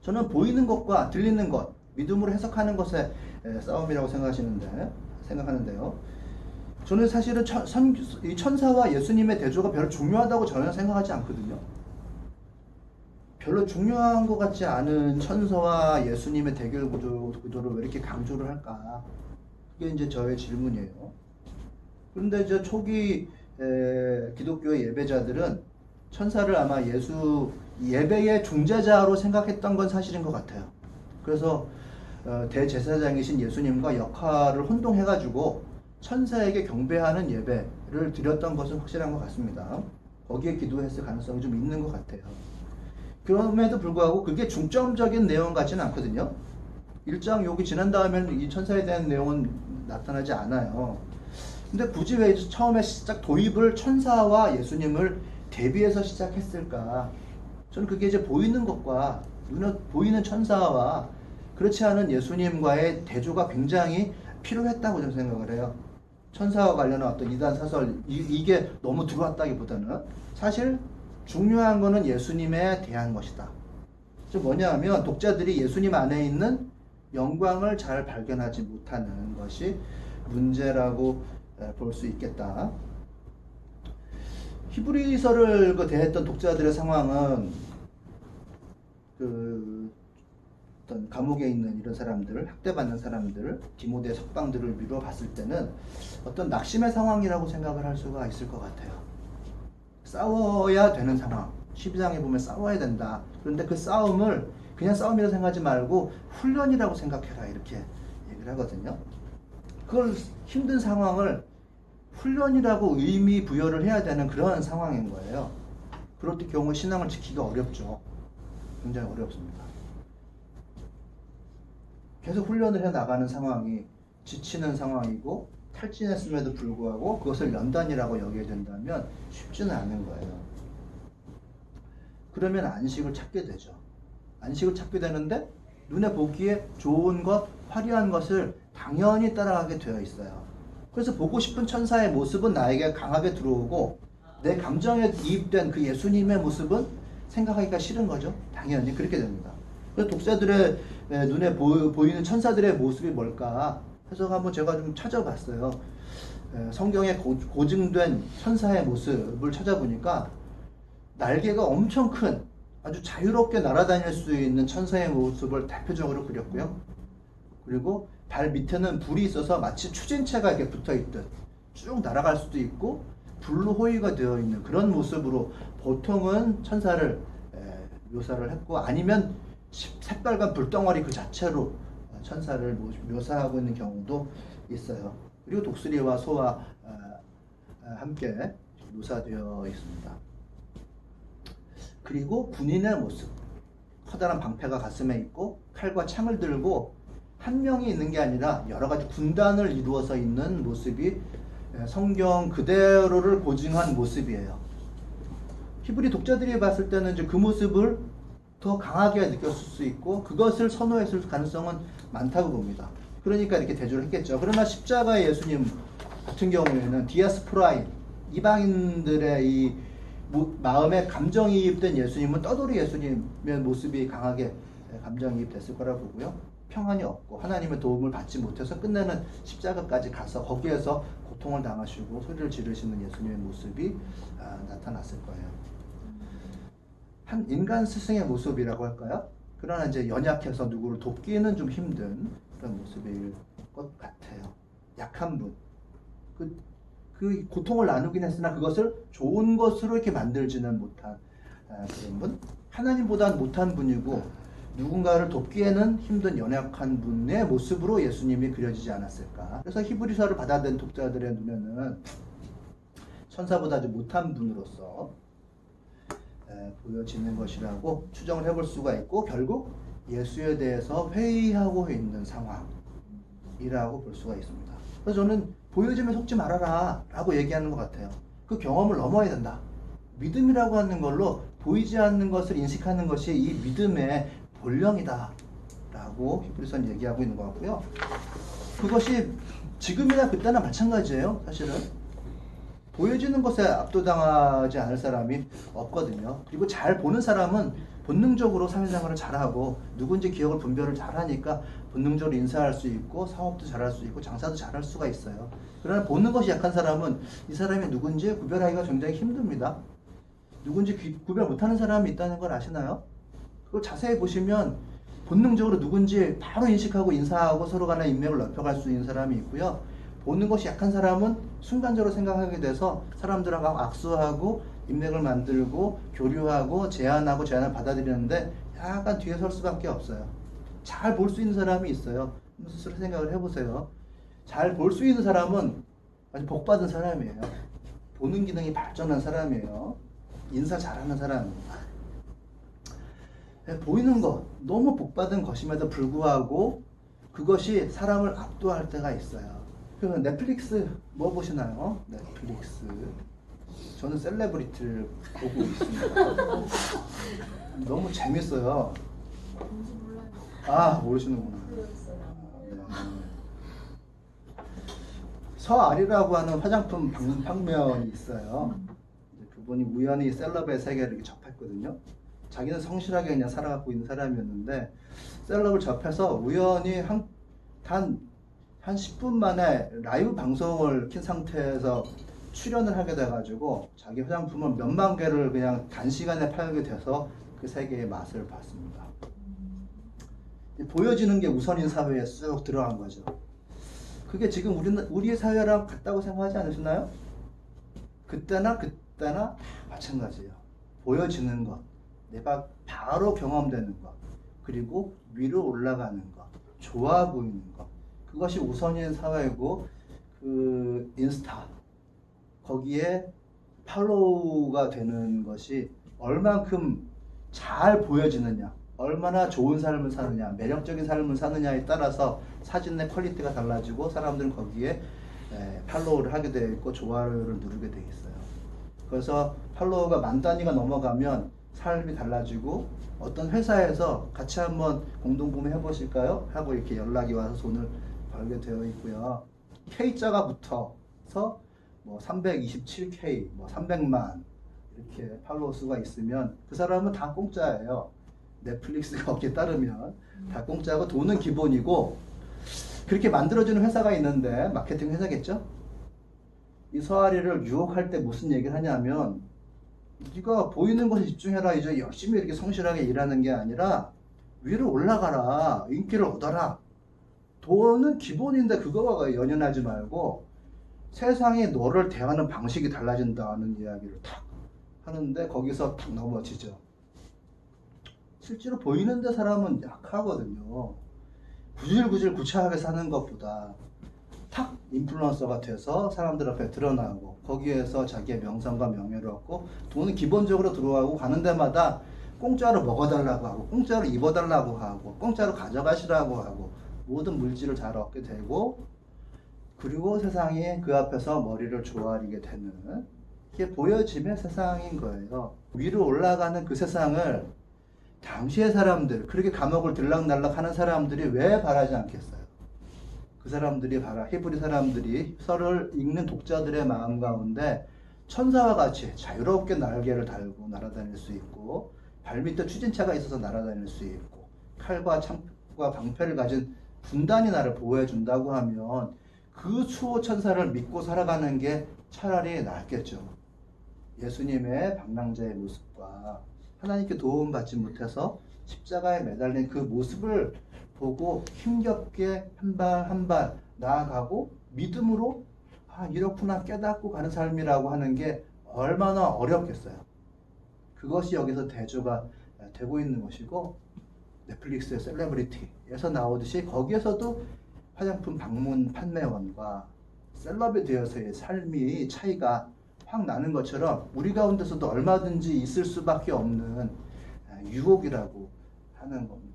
저는 보이는 것과 들리는 것, 믿음으로 해석하는 것의 싸움이라고 생각하는데요. 저는 사실은 이 천사와 예수님의 대조가 별로 중요하다고 전혀 생각하지 않거든요. 별로 중요한 것 같지 않은 천사와 예수님의 대결 구도를 왜 이렇게 강조를 할까? 그게 이제 저의 질문이에요. 그런데 이제 초기 기독교의 예배자들은 천사를 아마 예수 예배의 중재자로 생각했던 건 사실인 것 같아요. 그래서 대제사장이신 예수님과 역할을 혼동해가지고 천사에게 경배하는 예배를 드렸던 것은 확실한 것 같습니다. 거기에 기도했을 가능성이 좀 있는 것 같아요. 그럼에도 불구하고 그게 중점적인 내용 같지는 않거든요. 1장 여기 지난 다음에는 이 천사에 대한 내용은 나타나지 않아요. 근데 굳이 왜 처음에 시작 도입을 천사와 예수님을 대비해서 시작했을까? 저는 그게 이제 보이는 것과 눈에 보이는 천사와 그렇지 않은 예수님과의 대조가 굉장히 필요했다고 저는 생각을 해요. 천사와 관련한 어떤 이단 사설 이게 너무 들어왔다기보다는 사실 중요한 거는 예수님에 대한 것이다. 즉 뭐냐 하면 독자들이 예수님 안에 있는 영광을 잘 발견하지 못하는 것이 문제라고 볼 수 있겠다. 히브리서를 대했던 독자들의 상황은 어떤 감옥에 있는 이런 사람들, 학대받는 사람들, 디모데 석방들을 미루어 봤을 때는 어떤 낙심의 상황이라고 생각을 할 수가 있을 것 같아요. 싸워야 되는 상황. 12장에 보면 싸워야 된다. 그런데 그 싸움을 그냥 싸움이라고 생각하지 말고 훈련이라고 생각해라. 이렇게 얘기를 하거든요. 그걸 힘든 상황을 훈련이라고 의미 부여를 해야 되는 그런 상황인 거예요. 그럴 때 경우 신앙을 지키기가 어렵죠. 굉장히 어렵습니다. 계속 훈련을 해 나가는 상황이 지치는 상황이고 탈진했음에도 불구하고 그것을 연단이라고 여겨야 된다면 쉽지는 않은 거예요. 그러면 안식을 찾게 되죠. 안식을 찾게 되는데 눈에 보기에 좋은 것, 화려한 것을 당연히 따라가게 되어 있어요. 그래서 보고 싶은 천사의 모습은 나에게 강하게 들어오고 내 감정에 이입된 그 예수님의 모습은 생각하기가 싫은 거죠. 당연히 그렇게 됩니다. 그래서 독자들의 눈에 보이는 천사들의 모습이 뭘까 해서 한번 제가 좀 찾아봤어요. 성경에 고증된 천사의 모습을 찾아보니까 날개가 엄청 큰 아주 자유롭게 날아다닐 수 있는 천사의 모습을 대표적으로 그렸고요. 그리고 발 밑에는 불이 있어서 마치 추진체가 이렇게 붙어있듯 쭉 날아갈 수도 있고 불로 호위가 되어 있는 그런 모습으로 보통은 천사를 묘사를 했고 아니면 색깔과 불덩어리 그 자체로 천사를 묘사하고 있는 경우도 있어요. 그리고 독수리와 소와 함께 묘사되어 있습니다. 그리고 군인의 모습, 커다란 방패가 가슴에 있고 칼과 창을 들고 한 명이 있는 게 아니라 여러 가지 군단을 이루어서 있는 모습이 성경 그대로를 고증한 모습이에요. 히브리 독자들이 봤을 때는 이제 그 모습을 더 강하게 느꼈을 수 있고 그것을 선호했을 가능성은 많다고 봅니다. 그러니까 이렇게 대조를 했겠죠. 그러나 십자가의 예수님 같은 경우에는 디아스포라인, 이방인들의 이 마음에 감정이입된 예수님은 떠돌이 예수님의 모습이 강하게 감정이입됐을 거라고 보고요. 평안이 없고 하나님의 도움을 받지 못해서 끝내는 십자가까지 가서 거기에서 고통을 당하시고 소리를 지르시는 예수님의 모습이 나타났을 거예요. 한 인간 스승의 모습이라고 할까요? 그러나 이제 연약해서 누구를 돕기는 좀 힘든 그런 모습일 것 같아요. 약한 분. 그 고통을 나누긴 했으나 그것을 좋은 것으로 이렇게 만들지는 못한 그런 분. 하나님보다는 못한 분이고 누군가를 돕기에는 힘든 연약한 분의 모습으로 예수님이 그려지지 않았을까. 그래서 히브리서를 받아든 독자들의 눈에는 천사보다 아주 못한 분으로서 보여지는 것이라고 추정을 해볼 수가 있고 결국 예수에 대해서 회의하고 있는 상황이라고 볼 수가 있습니다. 그래서 저는 보여지면 속지 말아라 라고 얘기하는 것 같아요. 그 경험을 넘어야 된다. 믿음이라고 하는 걸로 보이지 않는 것을 인식하는 것이 이 믿음의 본령이다 라고 히브리서는 얘기하고 있는 것 같고요. 그것이 지금이나 그때나 마찬가지예요. 사실은 보여지는 것에 압도당하지 않을 사람이 없거든요. 그리고 잘 보는 사람은 본능적으로 사회생활을 잘하고 누군지 기억을 분별을 잘하니까 본능적으로 인사할 수 있고 사업도 잘할 수 있고 장사도 잘할 수가 있어요. 그러나 보는 것이 약한 사람은 이 사람이 누군지 구별하기가 굉장히 힘듭니다. 누군지 구별 못하는 사람이 있다는 걸 아시나요? 그걸 자세히 보시면 본능적으로 누군지 바로 인식하고 인사하고 서로 간의 인맥을 넓혀갈 수 있는 사람이 있고요. 보는 것이 약한 사람은 순간적으로 생각하게 돼서 사람들하고 악수하고 인맥을 만들고 교류하고 제안을 받아들이는데 약간 뒤에 설 수밖에 없어요. 잘 볼 수 있는 사람이 있어요. 스스로 생각을 해보세요. 잘 볼 수 있는 사람은 아주 복받은 사람이에요. 보는 기능이 발전한 사람이에요. 인사 잘하는 사람입니다. 보이는 것, 너무 복받은 것임에도 불구하고 그것이 사람을 압도할 때가 있어요. 그래서 넷플릭스 뭐 보시나요? 넷플릭스. 저는 셀레브리티를 보고 있습니다. 너무 재밌어요. 아, 모르시는구나. 서아리라고 하는 화장품 판매원이 있어요. 그분이 우연히 셀럽의 세계를 이렇게 접했거든요. 자기는 성실하게 그냥 살아가고 있는 사람이었는데 셀럽을 접해서 우연히 단 10분 만에 라이브 방송을 킨 상태에서 출연을 하게 돼가지고 자기 화장품을 몇만 개를 그냥 단시간에 팔게 돼서 그 세계의 맛을 봤습니다. 보여지는 게 우선인 사회에 쑥 들어간 거죠. 그게 지금 우리 사회랑 같다고 생각하지 않으시나요? 그때나 마찬가지예요. 보여지는 것, 내가 바로 경험되는 것, 그리고 위로 올라가는 것, 좋아 보이는 것, 그것이 우선인 사회고 그 인스타 거기에 팔로우가 되는 것이 얼만큼 잘 보여지느냐, 얼마나 좋은 삶을 사느냐, 매력적인 삶을 사느냐에 따라서 사진의 퀄리티가 달라지고 사람들은 거기에 팔로우를 하게 되어 있고 좋아요를 누르게 되어 있어요. 그래서 팔로워가 만 단위가 넘어가면 삶이 달라지고 어떤 회사에서 같이 한번 공동구매 해보실까요? 하고 이렇게 연락이 와서 돈을 벌게 되어 있고요. K자가 붙어서 뭐 327K, 뭐 300만 이렇게 팔로워 수가 있으면 그 사람은 다 공짜예요. 넷플릭스가 거기에 따르면 다 공짜고 돈은 기본이고 그렇게 만들어주는 회사가 있는데 마케팅 회사겠죠? 이 서아리를 유혹할 때 무슨 얘기를 하냐면 네가 보이는 것에 집중해라. 이제 열심히 이렇게 성실하게 일하는 게 아니라 위로 올라가라. 인기를 얻어라. 돈은 기본인데 그거와 연연하지 말고 세상이 너를 대하는 방식이 달라진다는 이야기를 탁 하는데 거기서 탁 넘어지죠. 실제로 보이는데 사람은 약하거든요. 구질구질 구차하게 사는 것보다 탁 인플루언서가 돼서 사람들 앞에 드러나고 거기에서 자기의 명성과 명예를 얻고 돈은 기본적으로 들어가고 가는 데마다 공짜로 먹어달라고 하고 공짜로 입어달라고 하고 공짜로 가져가시라고 하고 모든 물질을 잘 얻게 되고 그리고 세상이 그 앞에서 머리를 조아리게 되는 이게 보여지면 세상인 거예요. 위로 올라가는 그 세상을 당시의 사람들, 그렇게 감옥을 들락날락 하는 사람들이 왜 바라지 않겠어요? 그 사람들이 히브리 사람들이 서를 읽는 독자들의 마음 가운데 천사와 같이 자유롭게 날개를 달고 날아다닐 수 있고 발밑에 추진차가 있어서 날아다닐 수 있고 칼과 창과 방패를 가진 군단이 나를 보호해 준다고 하면 그 수호 천사를 믿고 살아가는 게 차라리 낫겠죠. 예수님의 방랑자의 모습과 하나님께 도움받지 못해서 십자가에 매달린 그 모습을 보고 힘겹게 한 발 한 발 나아가고 믿음으로 이렇구나 깨닫고 가는 삶이라고 하는 게 얼마나 어렵겠어요. 그것이 여기서 대조가 되고 있는 것이고 넷플릭스의 셀레브리티에서 나오듯이 거기에서도 화장품 방문 판매원과 셀럽이 되어서의 삶이 차이가 확 나는 것처럼 우리 가운데서도 얼마든지 있을 수밖에 없는 유혹이라고 하는 겁니다.